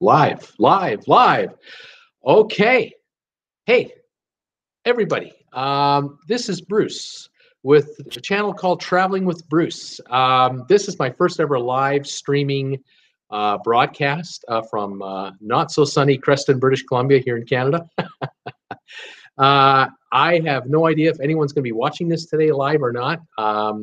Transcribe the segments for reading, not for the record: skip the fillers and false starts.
Live. Okay. Hey, everybody. This is Bruce with a channel called Traveling with Bruce. This is my first ever live streaming broadcast from not so sunny Creston, British Columbia here in Canada. I have no idea if anyone's going to be watching this today live or not.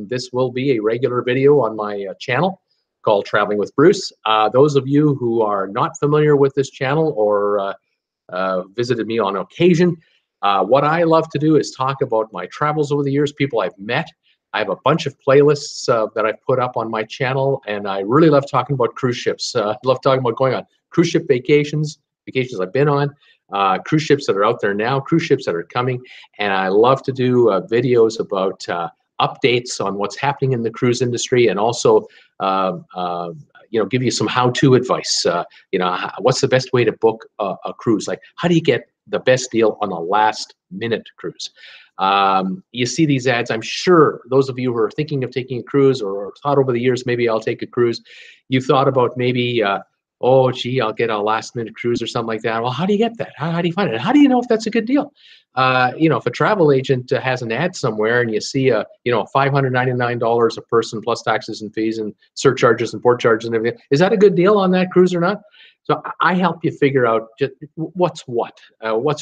This will be a regular video on my channel called Traveling with Bruce. Those of you who are not familiar with this channel or visited me on occasion, what I love to do is talk about my travels over the years, people I've met. I have a bunch of playlists that I've put up on my channel, and I really love talking about cruise ships. I love talking about going on cruise ship vacations I've been on, cruise ships that are out there now, cruise ships that are coming, and I love to do videos about updates on what's happening in the cruise industry, and also give you some how-to advice. What's the best way to book a cruise? Like, how do you get the best deal on a last-minute cruise? You see these ads. I'm sure those of you who are thinking of taking a cruise or thought over the years, maybe I'll take a cruise. You've thought about maybe, oh, gee, I'll get a last-minute cruise or something like that. Well, how do you get that? How do you find it? How do you know if that's a good deal? If a travel agent has an ad somewhere and you see $599 a person plus taxes and fees and surcharges and port charges and everything, is that a good deal on that cruise or not? So I help you figure out just what's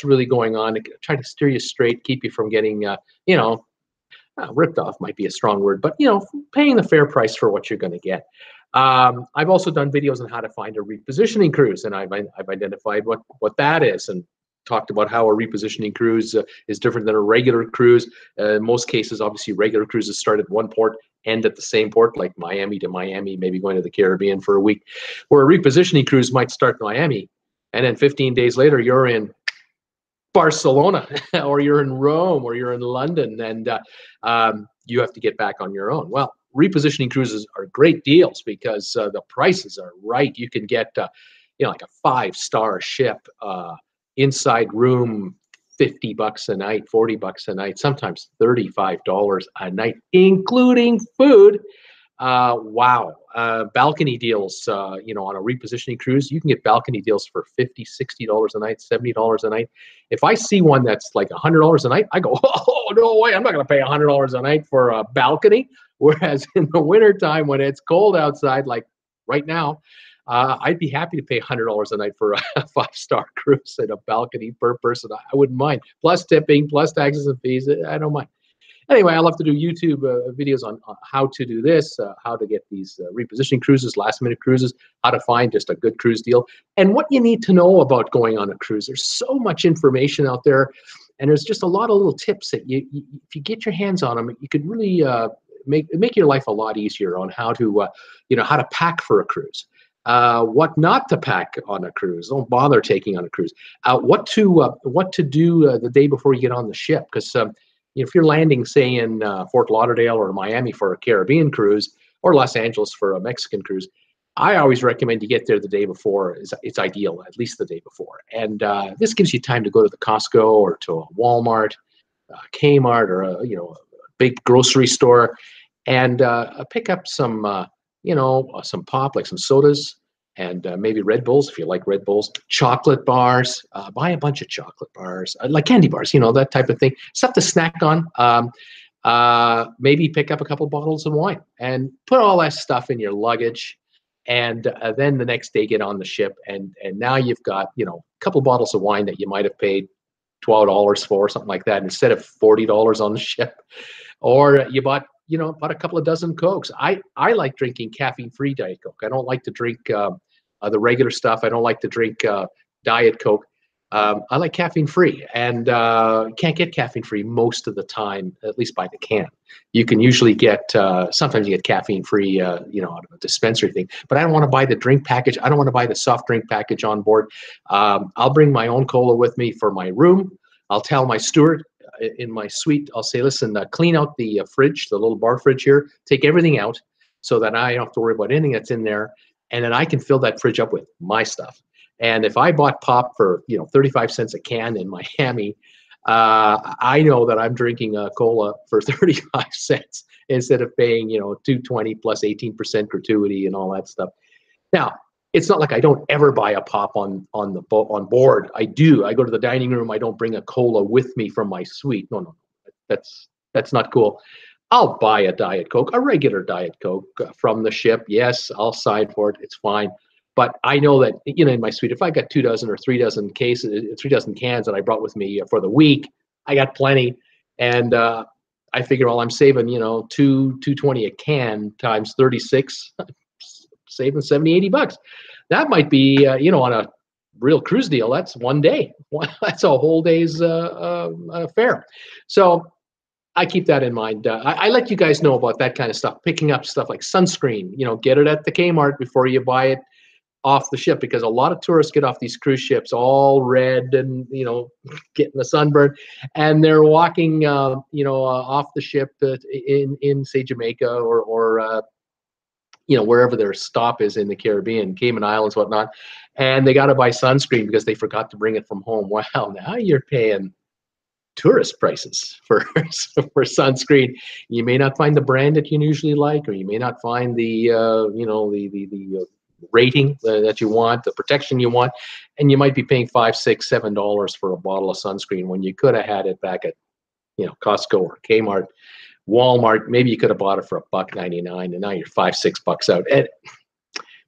really going on, to try to steer you straight, keep you from getting, ripped off might be a strong word, but, paying the fair price for what you're going to get. I've also done videos on how to find a repositioning cruise, and I've identified what that is, and talked about how a repositioning cruise is different than a regular cruise. In most cases, obviously, regular cruises start at one port, end at the same port, like Miami to Miami, maybe going to the Caribbean for a week, where a repositioning cruise might start in Miami, and then 15 days later, you're in Barcelona, or you're in Rome, or you're in London, and you have to get back on your own. Well, repositioning cruises are great deals because the prices are right. You can get, like a 5-star ship, inside room, $50 a night, $40 a night, sometimes $35 a night, including food. Wow. Balcony deals, on a repositioning cruise, you can get balcony deals for $50, $60 a night, $70 a night. If I see one that's like $100 a night, I go, oh, no way, I'm not going to pay $100 a night for a balcony. Whereas in the wintertime, when it's cold outside, like right now, I'd be happy to pay $100 a night for a 5-star cruise and a balcony per person. I wouldn't mind. Plus tipping, plus taxes and fees. I don't mind. Anyway, I love to do YouTube videos on how to do this, how to get these repositioning cruises, last-minute cruises, how to find just a good cruise deal, and what you need to know about going on a cruise. There's so much information out there, and there's just a lot of little tips that if you get your hands on them, you could really make your life a lot easier on how to, how to pack for a cruise. What not to pack on a cruise. Don't bother taking on a cruise. What to do the day before you get on the ship, because if you're landing, say, in Fort Lauderdale or Miami for a Caribbean cruise, or Los Angeles for a Mexican cruise, I always recommend you get there the day before. It's ideal, at least the day before. And this gives you time to go to the Costco or to a Walmart, Kmart, or a big grocery store, and pick up some some pop, like some sodas, and maybe Red Bulls if you like Red Bulls, chocolate bars. Buy a bunch of chocolate bars, like candy bars, that type of thing. Stuff to snack on. Maybe pick up a couple bottles of wine and put all that stuff in your luggage. And then the next day get on the ship, and now you've got a couple bottles of wine that you might have paid $12 for, something like that, instead of $40 on the ship. Or you bought a couple of dozen Cokes. I like drinking caffeine-free Diet Coke. I don't like to drink the regular stuff. I don't like to drink Diet Coke. I like caffeine-free, and can't get caffeine-free most of the time, at least by the can. You can usually get, sometimes you get caffeine-free, out of a dispensary thing. But I don't want to buy the drink package. I don't want to buy the soft drink package on board. I'll bring my own cola with me for my room. I'll tell my steward in my suite, I'll say, listen, clean out the fridge, the little bar fridge here, take everything out so that I don't have to worry about anything that's in there, and then I can fill that fridge up with my stuff. And if I bought pop for 35 cents a can in Miami, I know that I'm drinking a cola for 35 cents instead of paying $2.20 plus 18% gratuity and all that stuff. Now, it's not like I don't ever buy a pop on the on board. I do. I go to the dining room. I don't bring a cola with me from my suite. No, no, that's not cool. I'll buy a Diet Coke, a regular Diet Coke from the ship. Yes, I'll sign for it. It's fine. But I know that, you know, in my suite, if I got 2 dozen or 3 dozen cases, 3 dozen cans that I brought with me for the week, I got plenty. And I figure, well, I'm saving, you know, $2.20 a can times 36, saving 70, 80 bucks. That might be, you know, on a real cruise deal, that's one day. That's a whole day's fare. So I keep that in mind. I let you guys know about that kind of stuff, picking up stuff like sunscreen. You know, get it at the Kmart before you buy it off the ship, because a lot of tourists get off these cruise ships all red and, you know, getting the sunburn, and they're walking, you know, off the ship in say Jamaica or you know, wherever their stop is in the Caribbean, Cayman Islands, whatnot, and they got to buy sunscreen because they forgot to bring it from home. Wow, now you're paying tourist prices for for sunscreen. You may not find the brand that you usually like, or you may not find the you know, the rating that you want, the protection you want, and you might be paying $5, $6, $7 for a bottle of sunscreen when you could have had it back at, you know, Costco or Kmart, Walmart. Maybe you could have bought it for $1.99, and now you're $5, $6 out. And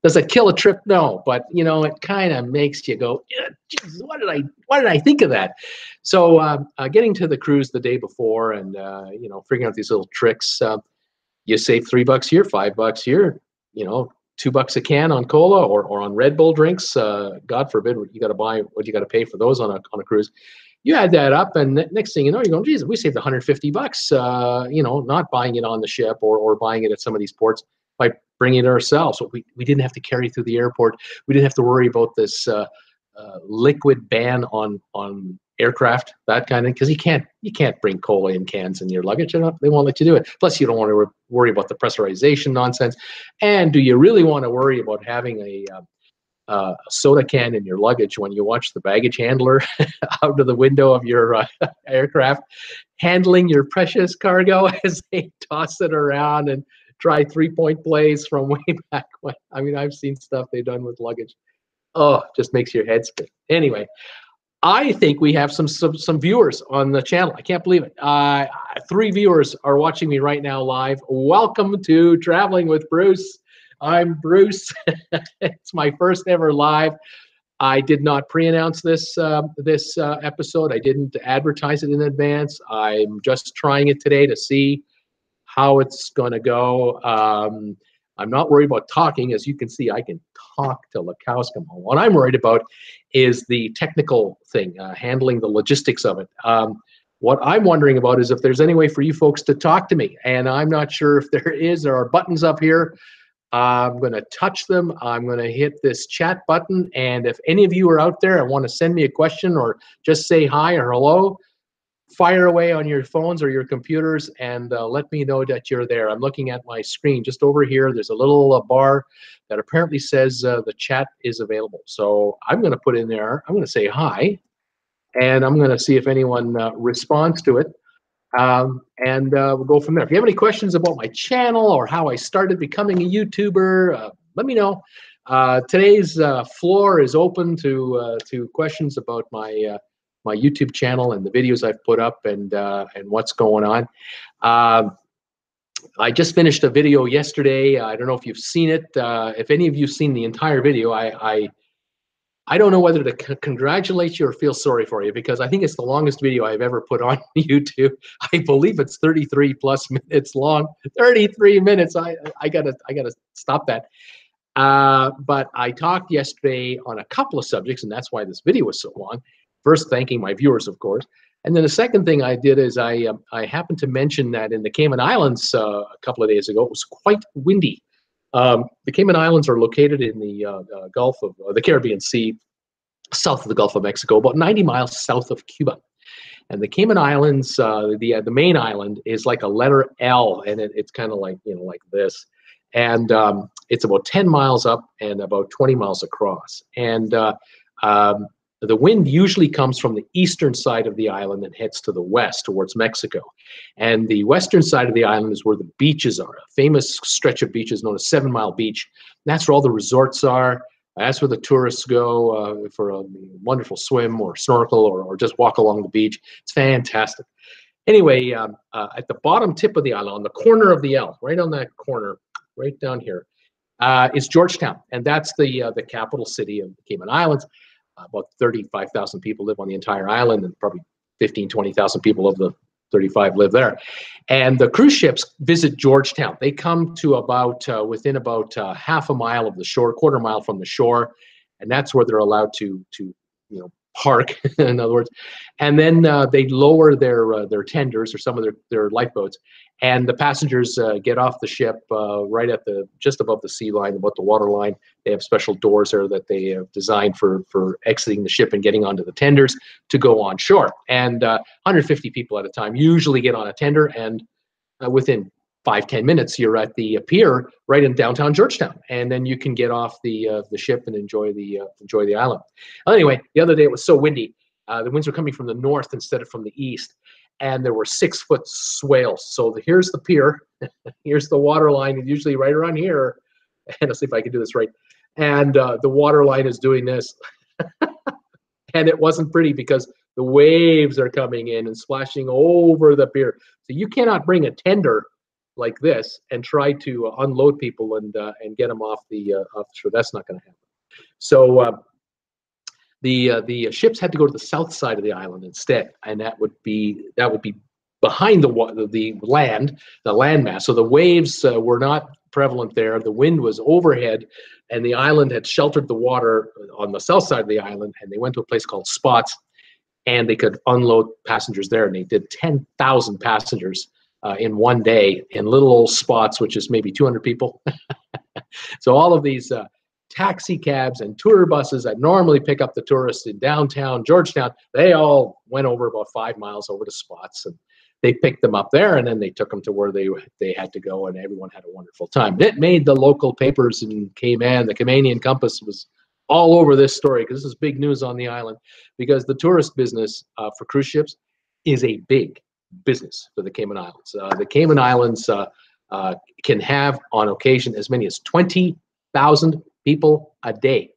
does it kill a trip? No, but you know, it kind of makes you go, Jesus, why did I think of that? So getting to the cruise the day before, and you know, figuring out these little tricks, you save $3 here, $5 here, you know, $2 a can on cola or on Red Bull drinks. God forbid what you got to buy, what you got to pay for those on a cruise. You add that up, and next thing you know, you're going, geez, we saved $150, you know, not buying it on the ship or buying it at some of these ports by bringing it ourselves. So we didn't have to carry through the airport. We didn't have to worry about this liquid ban on aircraft, that kind of, because you can't bring cola in cans in your luggage. They won't let you do it. Plus, you don't want to worry about the pressurization nonsense. And do you really want to worry about having a soda can in your luggage when you watch the baggage handler out of the window of your aircraft handling your precious cargo as they toss it around and try 3-point plays from way back when? I mean, I've seen stuff they've done with luggage. Oh, just makes your head spin. Anyway, I think we have some viewers on the channel. I can't believe it. 3 viewers are watching me right now live. Welcome to Traveling with Bruce. I'm Bruce. It's my first ever live. I did not pre-announce this episode. I didn't advertise it in advance. I'm just trying it today to see how it's going to go. I'm not worried about talking. As you can see, I can talk till the cows come home. What I'm worried about is the technical thing, handling the logistics of it. What I'm wondering about is if there's any way for you folks to talk to me, and I'm not sure if there is. There are buttons up here. I'm going to touch them. I'm going to hit this chat button, and if any of you are out there and want to send me a question or just say hi or hello, fire away on your phones or your computers and let me know that you're there. I'm looking at my screen just over here. There's a little bar that apparently says the chat is available. So I'm going to put in there, I'm going to say hi, and I'm going to see if anyone responds to it. And we'll go from there. If you have any questions about my channel or how I started becoming a YouTuber, let me know. Today's floor is open to questions about my my YouTube channel and the videos I've put up and what's going on. I just finished a video yesterday. I don't know if you've seen it. If any of you've seen the entire video, I don't know whether to congratulate you or feel sorry for you, because I think it's the longest video I've ever put on YouTube. I believe it's 33 plus minutes long. 33 minutes. I gotta stop that. But I talked yesterday on a couple of subjects, and that's why this video was so long. First, thanking my viewers, of course. And then the second thing I did is I happened to mention that in the Cayman Islands a couple of days ago, it was quite windy. The Cayman Islands are located in the Gulf of the Caribbean Sea, south of the Gulf of Mexico, about 90 miles south of Cuba. And the Cayman Islands, the main island is like a letter L, and it's kind of like, you know, like this. And it's about 10 miles up and about 20 miles across. And The wind usually comes from the eastern side of the island and heads to the west towards Mexico. And the western side of the island is where the beaches are, a famous stretch of beaches known as 7 Mile Beach. That's where all the resorts are. That's where the tourists go for a wonderful swim or snorkel or just walk along the beach. It's fantastic. Anyway, at the bottom tip of the island, on the corner of the L, right on that corner, right down here, is Georgetown. And that's the capital city of the Cayman Islands. About 35,000 people live on the entire island, and probably 15, 20,000 people of the 35 live there. And the cruise ships visit Georgetown. They come to about within about half a mile of the shore, quarter mile from the shore, and that's where they're allowed to park, in other words. And then they lower their tenders or some of their lifeboats, and the passengers get off the ship right at just above the sea line, above the water line. They have special doors there that they have designed for exiting the ship and getting onto the tenders to go on shore. And 150 people at a time usually get on a tender, and within 5-10 minutes, you're at the pier right in downtown Georgetown, and then you can get off the ship and enjoy the island. Anyway, the other day it was so windy, the winds were coming from the north instead of from the east, and there were 6-foot swales. So here's the pier, here's the water line, usually right around here, and I'll see if I can do this right. And the water line is doing this, and it wasn't pretty because the waves are coming in and splashing over the pier. So you cannot bring a tender like this and try to unload people and get them off the shore. That's not going to happen. So the ships had to go to the south side of the island instead, and that would be behind the landmass. So the waves were not prevalent there. The wind was overhead, and the island had sheltered the water on the south side of the island. And they went to a place called Spots, and they could unload passengers there. And they did 10,000 passengers in one day in little old Spots, which is maybe 200 people. So all of these taxi cabs and tour buses that normally pick up the tourists in downtown Georgetown, they all went over about 5 miles over to Spots, and they picked them up there, and then they took them to where they had to go, and everyone had a wonderful time. It made the local papers in Cayman. The Caymanian Compass was all over this story because this is big news on the island, because the tourist business for cruise ships is a big business for the Cayman Islands. The Cayman Islands can have on occasion as many as 20,000 people a day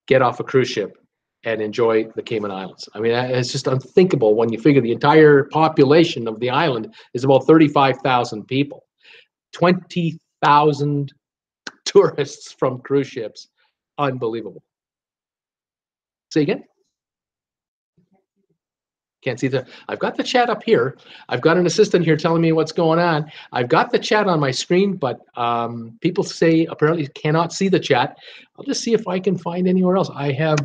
get off a cruise ship and enjoy the Cayman Islands. I mean, it's just unthinkable when you figure the entire population of the island is about 35,000 people. 20,000 tourists from cruise ships. Unbelievable. Say again? Can't see I've got the chat up here. I've got an assistant here telling me what's going on. I've got the chat on my screen, but people say apparently cannot see the chat. I'll just see if I can find anywhere else. I have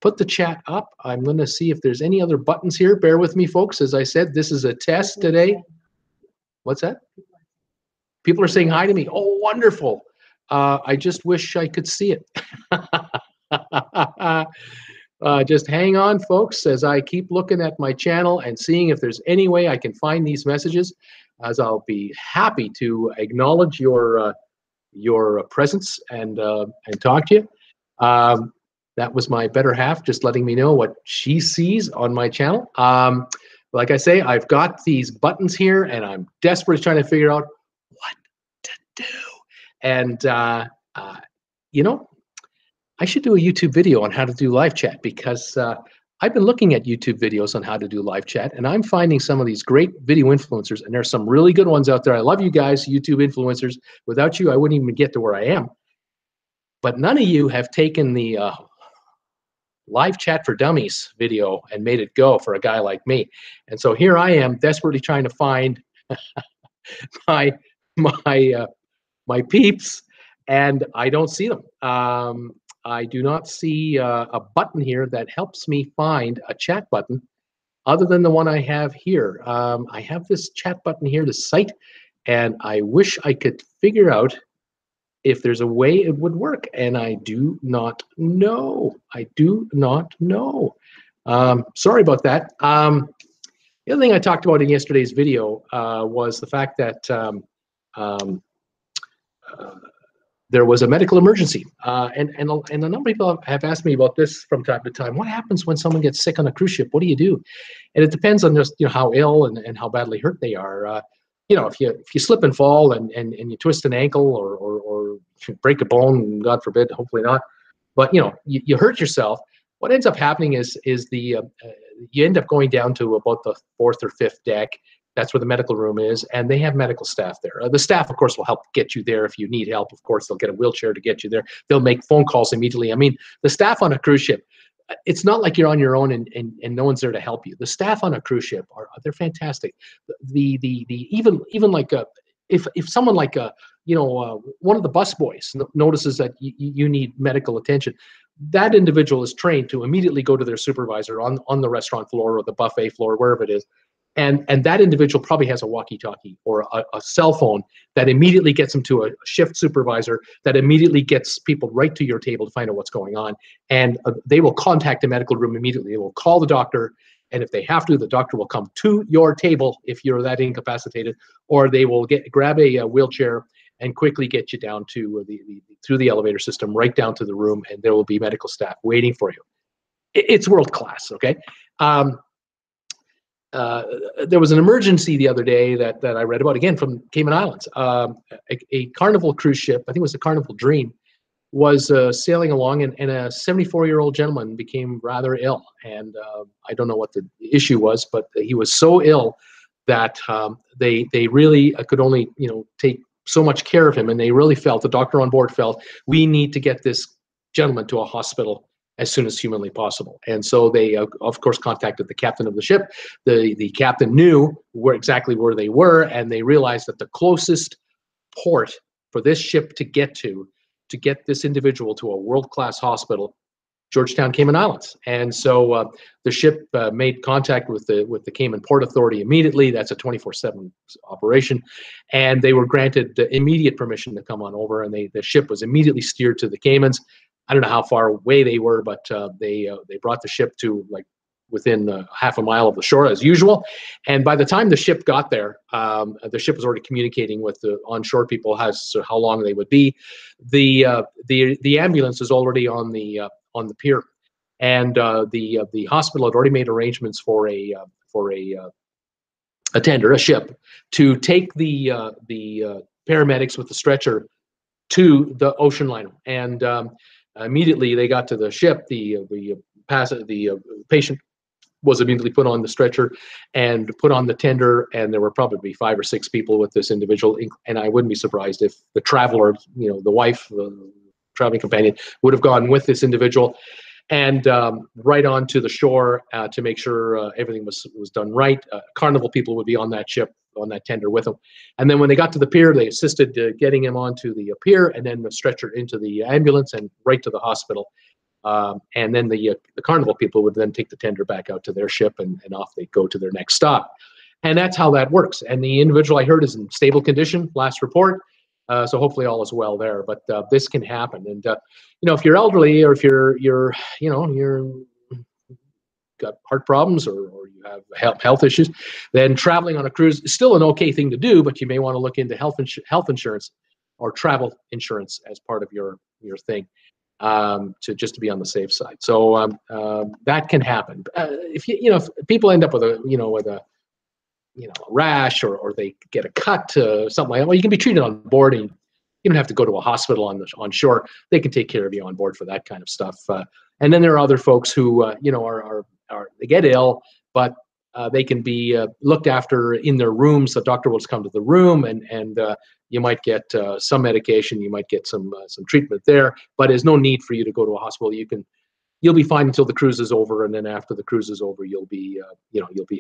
put the chat up. I'm going to see if there's any other buttons here. Bear with me, folks. As I said, this is a test today. What's that? People are saying hi to me. Oh, wonderful. I just wish I could see it. Just hang on, folks, as I keep looking at my channel and seeing if there's any way I can find these messages, as I'll be happy to acknowledge your presence and talk to you. That was my better half, just letting me know what she sees on my channel. Like I say, I've got these buttons here, and I'm desperately trying to figure out what to do. And, you know, I should do a YouTube video on how to do live chat, because I've been looking at YouTube videos on how to do live chat, and I'm finding some of these great video influencers, and there's some really good ones out there. I love you guys, YouTube influencers. Without you, I wouldn't even get to where I am. But none of you have taken the live chat for dummies video and made it go for a guy like me. And so here I am desperately trying to find my peeps, and I don't see them. I do not see a button here that helps me find a chat button other than the one I have here. I have this chat button here, the site, and I wish I could figure out if there's a way it would work, and I do not know. I do not know. Sorry about that. The other thing I talked about in yesterday's video was the fact that there was a medical emergency, and a number of people have asked me about this from time to time. What happens when someone gets sick on a cruise ship? What do you do? And it depends on just how ill and how badly hurt they are. If you slip and fall and you twist an ankle or break a bone, God forbid, hopefully not, but you hurt yourself. What ends up happening is you end up going down to about the 4th or 5th deck. That's where the medical room is, and they have medical staff there. The staff, of course, will help get you there if you need help. Of course, they'll get a wheelchair to get you there. They'll make phone calls immediately. I mean, the staff on a cruise ship, it's not like you're on your own and no one's there to help you. The staff on a cruise ship they're fantastic. Even like if someone like one of the bus boys notices that you need medical attention, that individual is trained to immediately go to their supervisor on the restaurant floor or the buffet floor, wherever it is. And that individual probably has a walkie-talkie or a cell phone that immediately gets them to a shift supervisor that immediately gets people right to your table to find out what's going on. And they will contact the medical room immediately. They will call the doctor, and if they have to, the doctor will come to your table if you're that incapacitated, or they will grab a wheelchair and quickly get you down to through the elevator system right down to the room, and there will be medical staff waiting for you. It's world class, okay? There was an emergency the other day that I read about, again, from Cayman Islands. A Carnival cruise ship, I think it was the Carnival Dream, was sailing along, and a 74-year-old gentleman became rather ill. And I don't know what the issue was, but he was so ill that they really could only take so much care of him. And they really felt, the doctor on board felt, we need to get this gentleman to a hospital as soon as humanly possible. And so they, of course, contacted the captain of the ship. The captain knew exactly where they were, and they realized that the closest port for this ship to get this individual to a world-class hospital, Georgetown, Cayman Islands. And so the ship made contact with the Cayman Port Authority immediately. That's a 24/7 operation, and they were granted immediate permission to come on over. And the ship was immediately steered to the Caymans. I don't know how far away they were, but they brought the ship to within half a mile of the shore as usual. And by the time the ship got there, the ship was already communicating with the onshore people as to how long they would be. The ambulance is already on the pier, and the hospital had already made arrangements for a tender, a ship, to take the paramedics with the stretcher to the ocean liner. And immediately they got to the ship, the patient was immediately put on the stretcher and put on the tender, and there were probably 5 or 6 people with this individual, and I wouldn't be surprised if the traveler, the wife, the traveling companion, would have gone with this individual, and right on to the shore to make sure everything was done right. Carnival people would be on that ship, on that tender with them. And then when they got to the pier, they assisted getting him onto the pier, and then the stretcher into the ambulance and right to the hospital. And then the Carnival people would then take the tender back out to their ship, and off they go to their next stop. And that's how that works. And the individual, I heard, is in stable condition, last report. So hopefully all is well there. But this can happen. And if you're elderly, or if you're got heart problems, or you have health issues, then traveling on a cruise is still an okay thing to do, but you may want to look into health insurance or travel insurance as part of your thing, just to be on the safe side. So that can happen. If people end up with a rash, or they get a cut, something like that, well, you can be treated on board, and you don't have to go to a hospital on shore. They can take care of you on board for that kind of stuff. And then there are other folks who they get ill, but they can be looked after in their rooms. The doctor will just come to the room, and you might get some medication, you might get some treatment there, but there's no need for you to go to a hospital. You'll be fine until the cruise is over, and then after the cruise is over, you'll be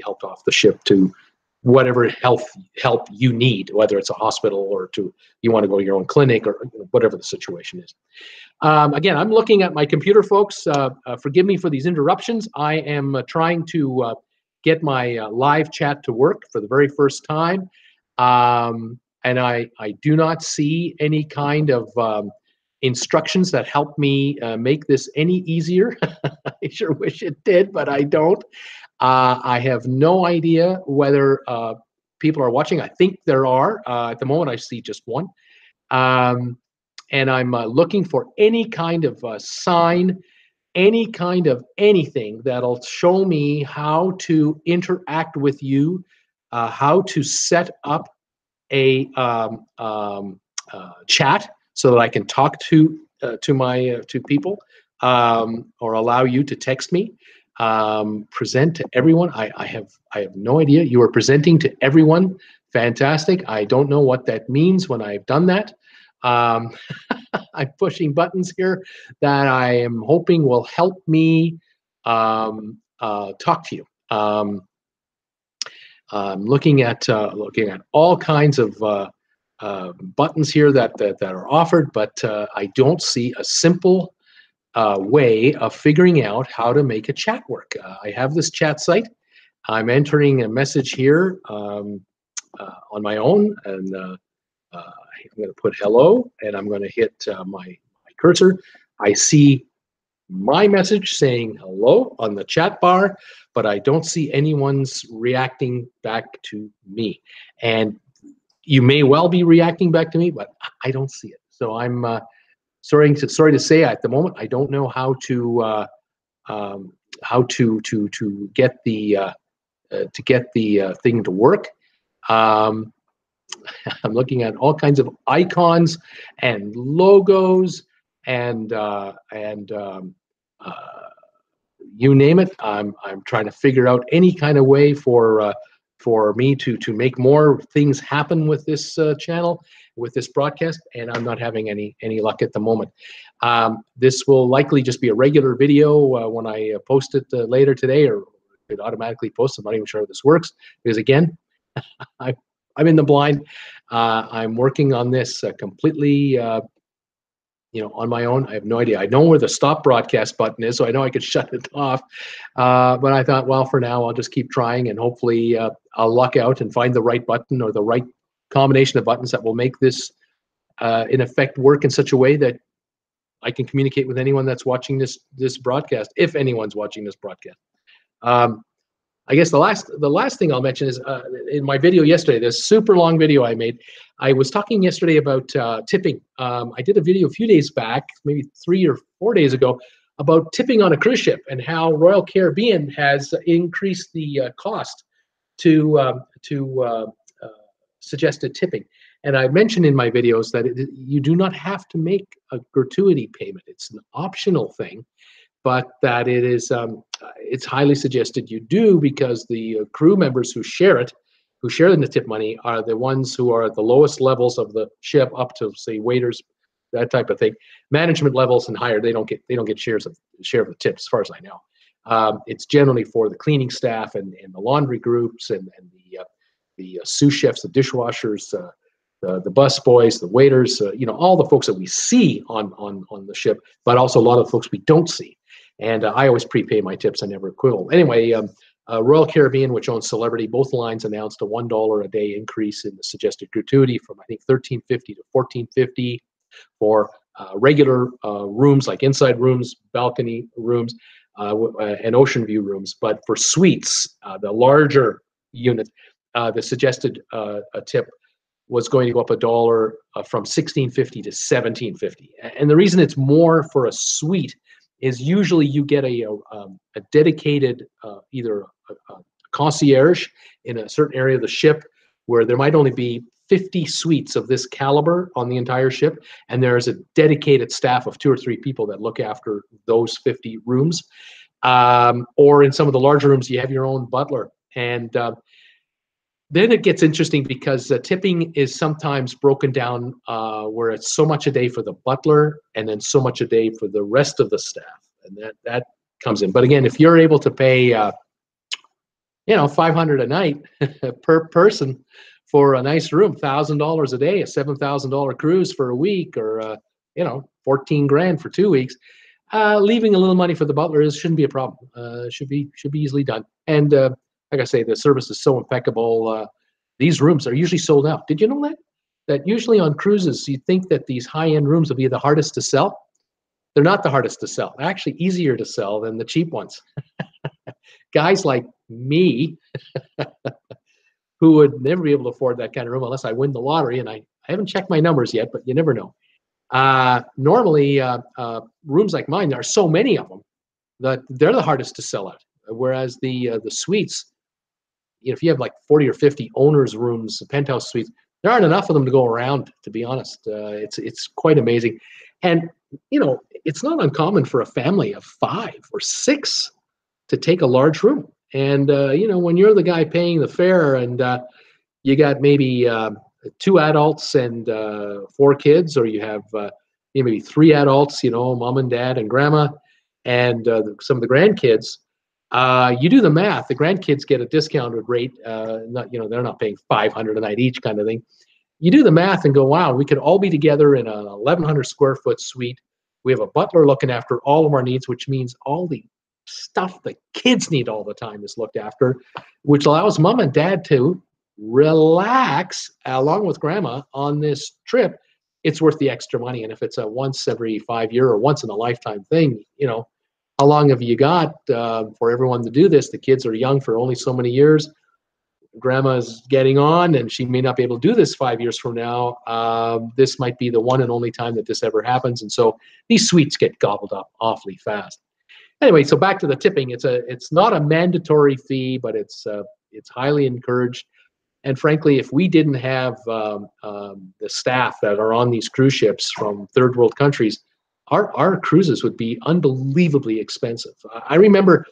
helped off the ship to whatever help you need, whether it's a hospital or you want to go to your own clinic, or whatever the situation is. Again, I'm looking at my computer, folks. Forgive me for these interruptions. I am trying to get my live chat to work for the very first time. And I do not see any kind of instructions that help me make this any easier. I sure wish it did, but I don't. I have no idea whether people are watching. I think there are. At the moment, I see just one. and I'm looking for any kind of sign, any kind of anything that'll show me how to interact with you, how to set up a chat so that I can talk to my to people, or allow you to text me. Present to everyone. I have no idea. You are presenting to everyone. Fantastic. I don't know what that means when I've done that. I'm pushing buttons here that I am hoping will help me talk to you. I'm looking at all kinds of buttons here that are offered, but I don't see a simple way of figuring out how to make a chat work. I have this chat site. I'm entering a message here on my own, and I'm going to put hello, and I'm going to hit my cursor. I see my message saying hello on the chat bar, but I don't see anyone's reacting back to me. And you may well be reacting back to me, but I don't see it. So I'm sorry to say, at the moment I don't know how to get the thing to work. I'm looking at all kinds of icons and logos and you name it. I'm trying to figure out any kind of way for me to make more things happen with this channel, with this broadcast, and I'm not having any luck at the moment. This will likely just be a regular video when I post it later today, or it automatically posts. I'm not even sure how this works, because again, I'm in the blind. I'm working on this completely on my own. I have no idea. I know where the stop broadcast button is, so I know I could shut it off. But I thought, well, for now, I'll just keep trying, and hopefully I'll luck out and find the right button or the right combination of buttons that will make this, in effect, work in such a way that I can communicate with anyone that's watching this broadcast, if anyone's watching this broadcast. I guess the last thing I'll mention is in my video yesterday, this super long video I made, I was talking yesterday about tipping. I did a video a few days back, maybe 3 or 4 days ago, about tipping on a cruise ship and how Royal Caribbean has increased the cost to suggested tipping. And I mentioned in my videos that you do not have to make a gratuity payment. It's an optional thing, but that it is it's highly suggested you do, because the crew members who share in the tip money, are the ones who are at the lowest levels of the ship, up to, say, waiters, that type of thing. Management levels and higher, they don't get share of the tips, as far as I know. It's generally for the cleaning staff and the laundry groups and the sous chefs, the dishwashers, the bus boys, the waiters, all the folks that we see on the ship, but also a lot of the folks we don't see. And I always prepay my tips. I never quibble. Anyway, Royal Caribbean, which owns Celebrity, both lines announced a $1 a day increase in the suggested gratuity from, I think, $13.50 to $14.50 for regular rooms, like inside rooms, balcony rooms, and ocean view rooms. But for suites, the larger unit, the suggested tip was going to go up $1 from $16.50 to $17.50. And the reason it's more for a suite is usually you get a dedicated either a concierge in a certain area of the ship, where there might only be 50 suites of this caliber on the entire ship, and there's a dedicated staff of 2 or 3 people that look after those 50 rooms. Or in some of the larger rooms, you have your own butler. And then it gets interesting, because tipping is sometimes broken down where it's so much a day for the butler and then so much a day for the rest of the staff, and that comes in. But again, if you're able to pay $500 a night per person for a nice room, $1,000 a day, a $7,000 cruise for a week, or $14,000 for 2 weeks, leaving a little money for the butler shouldn't be a problem. Should be easily done. And like I say, the service is so impeccable. These rooms are usually sold out. Did you know that? That usually on cruises, you think that these high-end rooms will be the hardest to sell. They're not the hardest to sell. They're actually easier to sell than the cheap ones. Guys like me, who would never be able to afford that kind of room unless I win the lottery, and I haven't checked my numbers yet, but you never know. Normally, rooms like mine, there are so many of them that they're the hardest to sell out. Whereas the suites, if you have like 40 or 50 owners' rooms, penthouse suites, there aren't enough of them to go around. To be honest, it's quite amazing, and it's not uncommon for a family of 5 or 6 to take a large room. And when you're the guy paying the fare, and you got maybe 2 adults and 4 kids, or you have maybe 3 adults, mom and dad and grandma, and some of the grandkids. You do the math. The grandkids get a discounted rate. They're not paying $500 a night each, kind of thing. You do the math and go, wow, we could all be together in an 1,100 square foot suite. We have a butler looking after all of our needs, which means all the stuff the kids need all the time is looked after, which allows mom and dad to relax along with grandma on this trip. It's worth the extra money. And if it's a once every 5 year or once in a lifetime thing, how long have you got for everyone to do this? The kids are young for only so many years. Grandma's getting on, and she may not be able to do this 5 years from now. This might be the one and only time that this ever happens. And so these suites get gobbled up awfully fast. Anyway, so back to the tipping. It's not a mandatory fee, but it's highly encouraged. And frankly, if we didn't have the staff that are on these cruise ships from third world countries, our cruises would be unbelievably expensive. I remember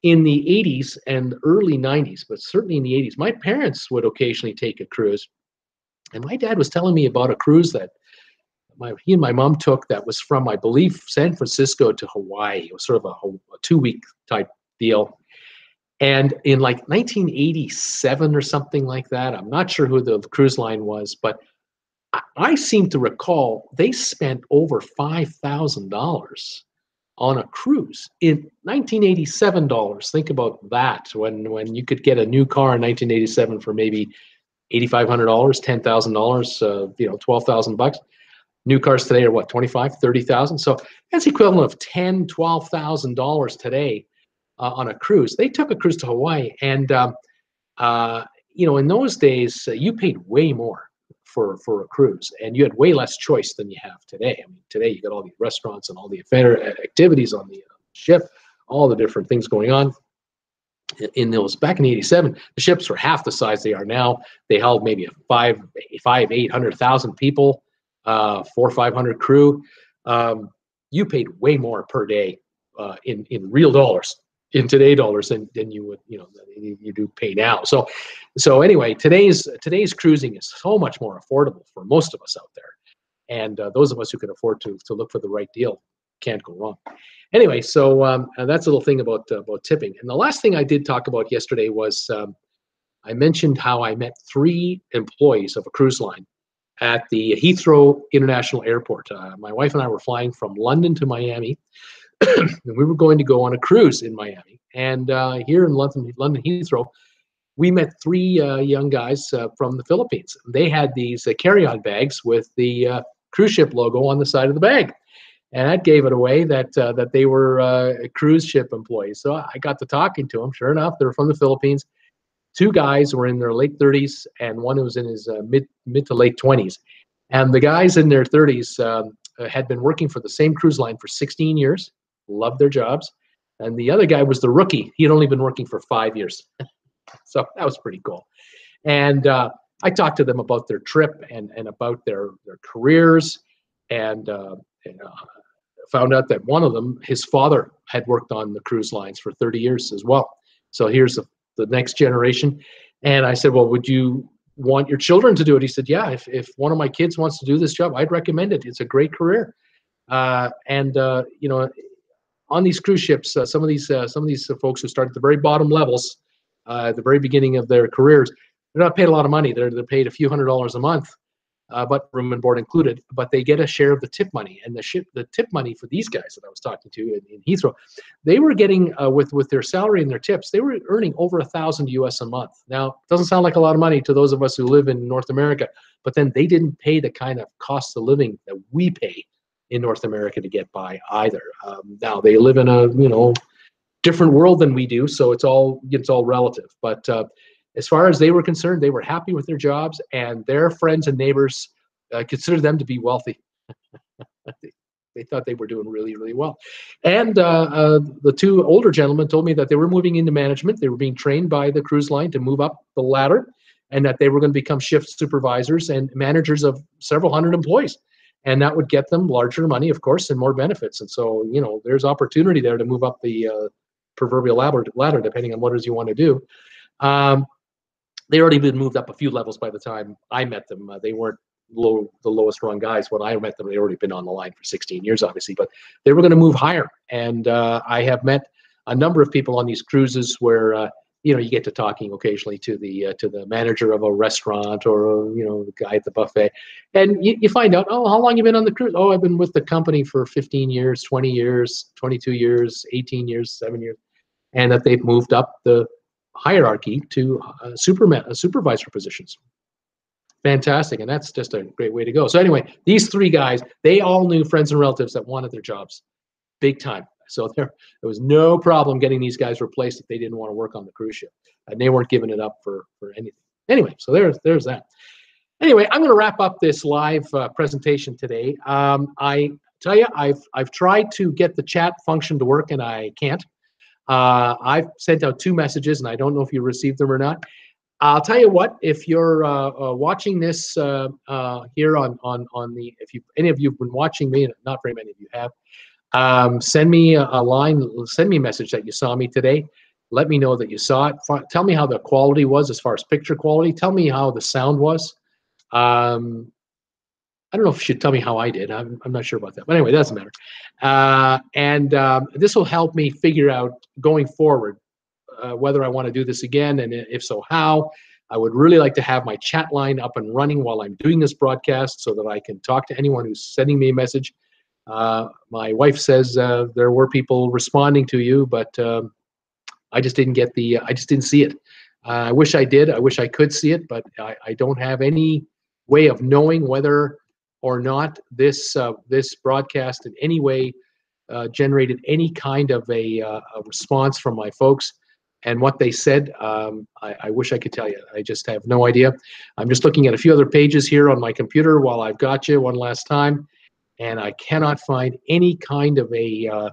in the 80s and early 90s, but certainly in the 80s, my parents would occasionally take a cruise. And my dad was telling me about a cruise that he and my mom took that was from, I believe, San Francisco to Hawaii. It was sort of a 2-week type deal. And in like 1987 or something like that, I'm not sure who the cruise line was, but I seem to recall they spent over $5,000 on a cruise in 1987 dollars. Think about that, when you could get a new car in 1987 for maybe $8,500, $10,000, $12,000. New cars today are what, 25, 30,000. So that's equivalent of $10,000, $12,000 today on a cruise. They took a cruise to Hawaii, and in those days you paid way more for a cruise, and you had way less choice than you have today. I mean, today you got all these restaurants and all the activities on the ship, all the different things going on. In those, back in '87, the ships were half the size they are now. They held maybe 800,000 people, 400 or 500 crew. You paid way more per day in real dollars, in today dollars, than you would, you do pay now. So anyway, today's cruising is so much more affordable for most of us out there, and those of us who can afford to look for the right deal can't go wrong. Anyway, so that's a little thing about tipping. And the last thing I did talk about yesterday was I mentioned how I met 3 employees of a cruise line at the Heathrow International Airport. My wife and I were flying from London to Miami, and we were going to go on a cruise in Miami. And here in London Heathrow, we met 3 young guys from the Philippines. They had these carry-on bags with the cruise ship logo on the side of the bag. And that gave it away that they were cruise ship employees. So I got to talking to them. Sure enough, they were from the Philippines. 2 guys were in their late 30s, and one who was in his mid to late 20s. And the guys in their 30s had been working for the same cruise line for 16 years, loved their jobs. And the other guy was the rookie. He had only been working for 5 years. So that was pretty cool. And I talked to them about their trip and about their careers, and found out that one of them, his father had worked on the cruise lines for 30 years as well. So here's the next generation. And I said, well, would you want your children to do it? He said, yeah, if one of my kids wants to do this job, I'd recommend it. It's a great career. On these cruise ships, some of these folks who start at the very bottom levels, at the very beginning of their careers, they're not paid a lot of money. They're paid a few $100s a month, but room and board included. But they get a share of the tip money, and the tip money for these guys that I was talking to in Heathrow, they were getting with their salary and their tips, they were earning over $1,000 a month. Now, it doesn't sound like a lot of money to those of us who live in North America, but then they didn't pay the kind of cost of living that we pay in North America to get by either. Now they live in a different world than we do, so it's all relative. But as far as they were concerned, they were happy with their jobs, and their friends and neighbors considered them to be wealthy. They thought they were doing really, really well. And the two older gentlemen told me that they were moving into management. They were being trained by the cruise line to move up the ladder, and that they were going to become shift supervisors and managers of several hundred employees. And that would get them larger money, of course, and more benefits. And so, there's opportunity there to move up the proverbial ladder, depending on what it is you want to do. They already been moved up a few levels by the time I met them. They weren't the lowest rung guys. When I met them, they already been on the line for 16 years, obviously, but they were going to move higher. And I have met a number of people on these cruises where you get to talking occasionally to the manager of a restaurant, or the guy at the buffet, and you find out, oh, how long you been on the cruise? Oh, I've been with the company for 15 years, 20 years, 22 years, 18 years, 7 years, and that they've moved up the hierarchy to supervisor positions. Fantastic. And that's just a great way to go. So anyway, these three guys, they all knew friends and relatives that wanted their jobs big time. So there was no problem getting these guys replaced if they didn't want to work on the cruise ship, and they weren't giving it up for anything. Anyway, so there's that. Anyway, I'm going to wrap up this live presentation today. I tell you, I've tried to get the chat function to work, and I can't. I've sent out 2 messages, and I don't know if you received them or not. I'll tell you what, if you're watching this here on the, if any of you have been watching me, and not very many of you have, send me send me a message that you saw me today. Let me know that you saw it. Tell me how the quality was as far as picture quality. Tell me how the sound was. I don't know if you should tell me how I did. I'm not sure about that. But anyway, it doesn't matter. This will help me figure out going forward whether I want to do this again, and if so, how. I would really like to have my chat line up and running while I'm doing this broadcast so that I can talk to anyone who's sending me a message. My wife says there were people responding to you, but I just didn't get I just didn't see it. I wish I did. I wish I could see it, but I don't have any way of knowing whether or not this broadcast in any way generated any kind of a response from my folks. And what they said, I wish I could tell you. I just have no idea. I'm just looking at a few other pages here on my computer while I've got you one last time, and I cannot find any kind of a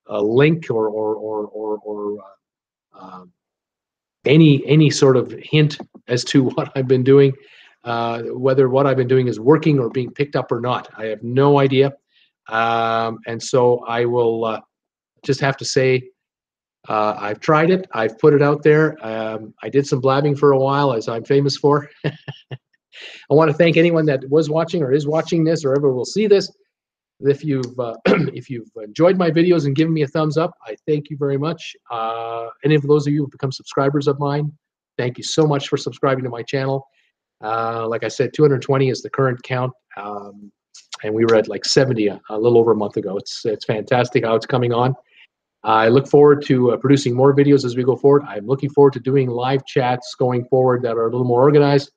link or any sort of hint as to what I've been doing, whether what I've been doing is working or being picked up or not. I have no idea, and so I will just have to say, I've tried it. I've put it out there. I did some blabbing for a while, as I'm famous for. I want to thank anyone that was watching or is watching this or ever will see this. If you've if you've enjoyed my videos and given me a thumbs up, I thank you very much. Any of those of you who have become subscribers of mine, thank you so much for subscribing to my channel. Like I said, 220 is the current count, and we were at like 70 a little over a month ago. It's fantastic how it's coming on. I look forward to producing more videos as we go forward. I'm looking forward to doing live chats going forward that are a little more organized,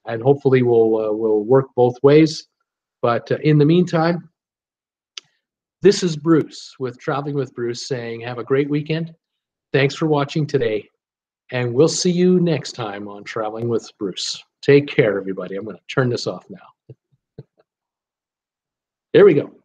and hopefully will work both ways. But in the meantime, this is Bruce with Traveling with Bruce saying have a great weekend. Thanks for watching today, and we'll see you next time on Traveling with Bruce. Take care, everybody. I'm going to turn this off now. Here we go.